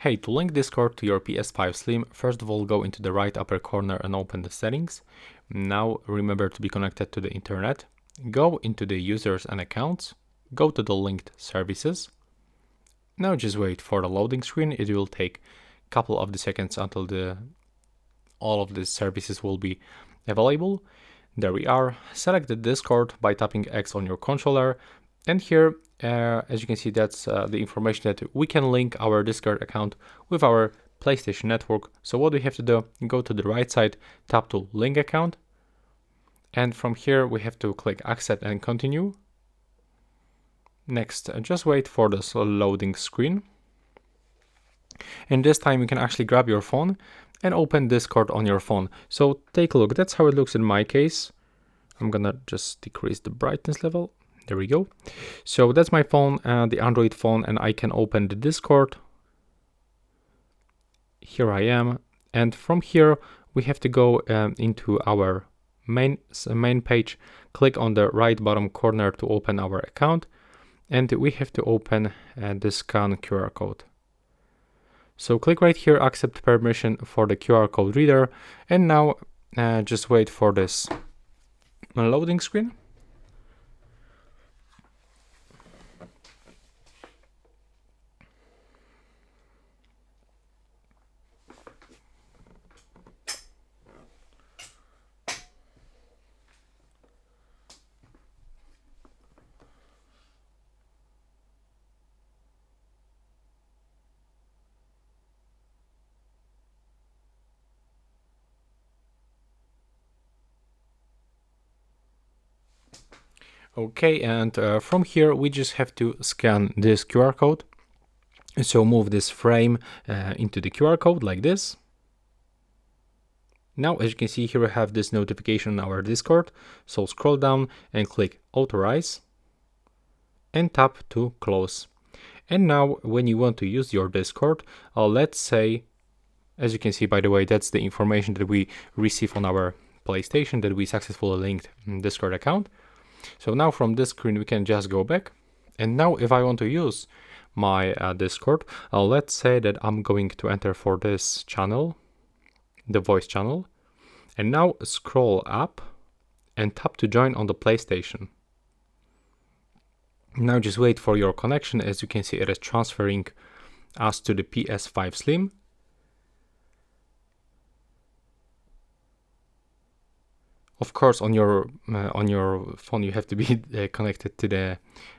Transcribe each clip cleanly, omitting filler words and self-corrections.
Hey, to link Discord to your PS5 Slim, first of all go into the right upper corner and open the settings. Now remember to be connected to the internet. Go into the users and accounts, go to the linked services. Now just wait for the loading screen. It will take a couple of the seconds until all of the services will be available. There we are. Select the Discord by tapping X on your controller, and here as you can see, that's the information that we can link our Discord account with our PlayStation network. So what we have to do, go to the right side, tap to link account, and from here we have to click accept and continue. Next, just wait for this loading screen, and this time you can actually grab your phone and open Discord on your phone. So take a look, that's how it looks in my case. I'm gonna just decrease the brightness level. There we go. So that's my phone, the Android phone, and I can open the Discord. Here I am, and from here we have to go into our main page, click on the right bottom corner to open our account, and we have to open the scan QR code. So click right here, accept permission for the QR code reader, and now just wait for this loading screen. Okay, and from here we just have to scan this QR code. So move this frame into the QR code like this. Now, as you can see here, we have this notification on our Discord. So scroll down and click authorize and tap to close. And now when you want to use your Discord, let's say, as you can see, by the way, that's the information that we receive on our PlayStation, that we successfully linked Discord account. So now from this screen we can just go back, and now if I want to use my Discord, let's say that I'm going to enter for this channel, the voice channel, and now scroll up and tap to join on the PlayStation. Now just wait for your connection. As you can see, it is transferring us to the PS5 Slim. Of course, on your phone you have to be connected to the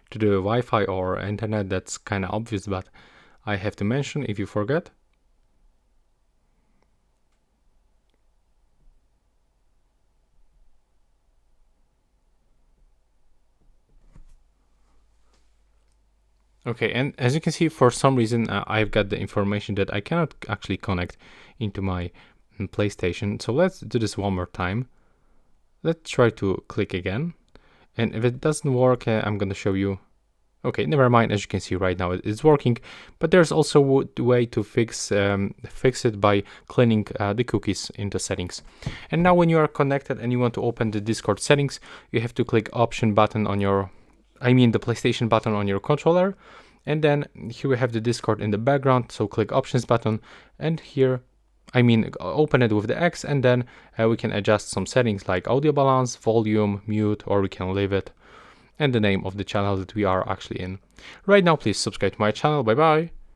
Wi-Fi or internet. That's kind of obvious, but I have to mention if you forget. Okay, and as you can see, for some reason I've got the information that I cannot actually connect into my PlayStation. So let's do this one more time. Let's try to click again, and if it doesn't work, I'm gonna show you. Okay, never mind. As you can see right now, it's working, but there's also a way to fix it by cleaning the cookies in the settings. And now when you are connected and you want to open the Discord settings, you have to click option button on your, the PlayStation button on your controller, and then here we have the Discord in the background, so click options button, and here open it with the X, and then we can adjust some settings like audio balance, volume, mute, or we can leave it, and the name of the channel that we are actually in. Right now, please subscribe to my channel. Bye bye.